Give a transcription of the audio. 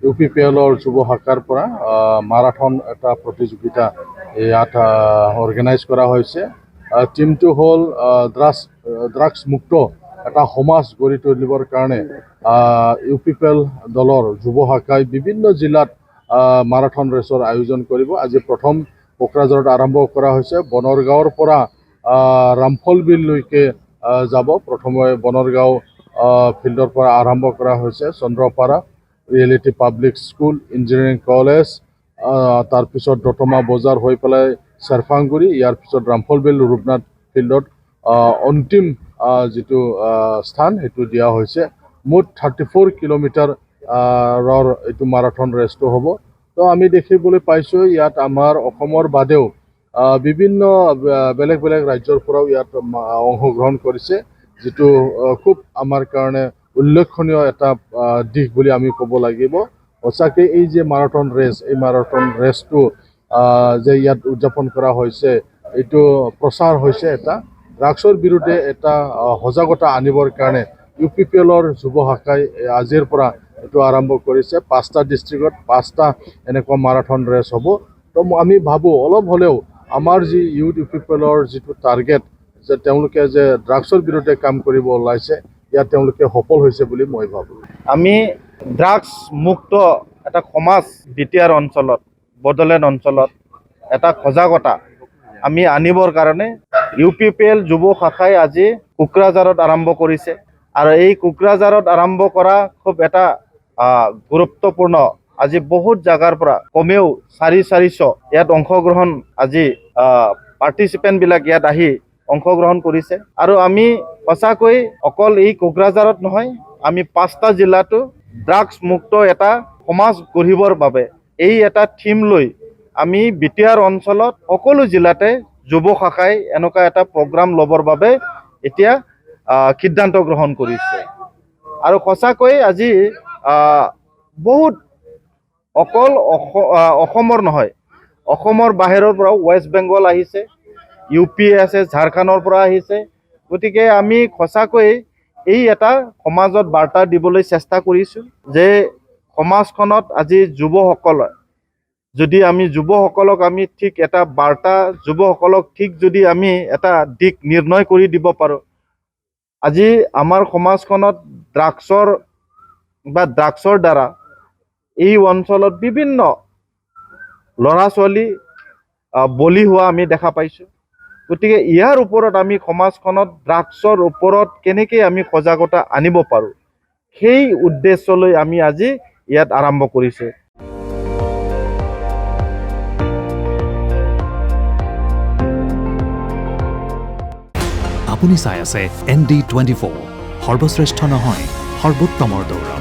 UPPLৰ যুৱ শাখাৰ পৰা মাৰাথন এটা প্ৰতিযোগিতা ইয়াত অৰ্গেনাইজ কৰা হৈছে। টিমটো হ'ল ড্ৰাগছ মুক্ত এটা সমাজ গঢ়ি তুলিবৰ কাৰণে UPPL দলৰ যুৱ শাখাই বিভিন্ন জিলাত মাৰাথন ৰেচৰ আয়োজন কৰিব। আজি প্ৰথম কোকৰাঝাৰত আৰম্ভ কৰা হৈছে। বনৰগাঁৱৰ পৰা ৰামফল বিললৈকে যাব। প্ৰথমে বনৰগাঁও ফিল্ডৰ পৰা আৰম্ভ কৰা হৈছে। Chandrapara reality public school, engineering college, তাৰপিছত দতমা বজাৰ হৈ পেলাই চেৰফাংগুৰি, ইয়াৰ পিছত ৰামফল বিল ৰূপনাথ ফিল্ডত অন্তিম যিটো স্থান সেইটো দিয়া হৈছে। মুঠ 34 কিলোমিটাৰৰ এইটো মাৰাথন ৰেচটো হ'ব। তো আমি দেখিবলৈ পাইছোঁ ইয়াত আমাৰ অসমৰ বাদেও বিভিন্ন বেলেগ বেলেগ ৰাজ্যৰ পৰাও ইয়াত অংশগ্ৰহণ কৰিছে, যিটো খুব আমাৰ কাৰণে উল্লেখনীয় এটা দিশ বুলি আমি ক'ব লাগিব। সঁচাকৈ এই যে মাৰাথন ৰেচ, এই মাৰাথন ৰেচটো যে ইয়াত উদযাপন কৰা হৈছে, এইটো প্ৰচাৰ হৈছে এটা ড্ৰাগছৰ বিৰুদ্ধে এটা সজাগতা আনিবৰ কাৰণে UPPLৰ যুৱ শাখাই আজিৰ পৰা এইটো আৰম্ভ কৰিছে। 5টা ডিষ্ট্ৰিক্টত 5টা এনেকুৱা মাৰাথন ৰেচ হ'ব। তো আমি ভাবোঁ অলপ হ'লেও আমাৰ যি UPPLৰ যিটো টাৰ্গেট, যে তেওঁলোকে যে ড্ৰাগছৰ বিৰুদ্ধে কাম কৰিব ওলাইছে, ইয়াত তেওঁলোকে সফল হৈছে বুলি মই ভাবোঁ। আমি ড্ৰাগছ মুক্ত এটা সমাজ বিটিআৰ অঞ্চলত, বড়োলেণ্ড অঞ্চলত এটা সজাগতা আমি আনিবৰ কাৰণে UPPL যুৱ শাখাই আজি কোকৰাঝাৰত আৰম্ভ কৰিছে। আৰু এই কোকৰাঝাৰত আৰম্ভ কৰা খুব এটা গুৰুত্বপূৰ্ণ, আজি বহুত জাগাৰ পৰা কমেও 400 ইয়াত অংশগ্ৰহণ, আজি পাৰ্টিচিপেণ্টবিলাক ইয়াত আহি অংশগ্ৰহণ কৰিছে। আৰু আমি সঁচাকৈ অকল এই কোকৰাঝাৰত নহয়, আমি 5টা জিলাতো ড্ৰাগছ মুক্ত এটা সমাজ গঢ়িবৰ বাবে এই এটা থিম লৈ আমি বিটিআৰ অঞ্চলত সকলো জিলাতে যুৱ শাখাই এনেকুৱা এটা প্ৰগ্ৰাম ল'বৰ বাবে এতিয়া সিদ্ধান্ত গ্ৰহণ কৰিছে। আৰু সঁচাকৈ আজি বহুত অকল অসমৰ নহয়, অসমৰ বাহিৰৰ পৰাও ৱেষ্ট বেংগল আহিছে, UP আছে, ঝাৰখণ্ডৰ পৰা আহিছে। গতিকে আমি সঁচাকৈ এই এটা সমাজত বাৰ্তা দিবলৈ চেষ্টা কৰিছোঁ যে সমাজখনত আজি যুৱসকলে যদি আমি যুৱসকলক আমি ঠিক এটা বাৰ্তা, যুৱসকলক ঠিক যদি আমি এটা দিশ নিৰ্ণয় কৰি দিব পাৰোঁ, আজি আমাৰ সমাজখনত ড্ৰাগছৰ দ্বাৰা এই অঞ্চলত বিভিন্ন ল'ৰা ছোৱালী বলি হোৱা আমি দেখা পাইছোঁ। গতিকে ইয়াৰ ওপৰত আমি সমাজখনত ড্ৰাগছৰ ওপৰত কেনেকৈ আমি সজাগতা আনিব পাৰোঁ, সেই উদ্দেশ্যলৈ আমি আজি ইয়াত আৰম্ভ কৰিছোঁ। আপুনি চাই আছে ND24, সৰ্বশ্ৰেষ্ঠ নহয়, সৰ্বোত্তমৰ দৌৰ।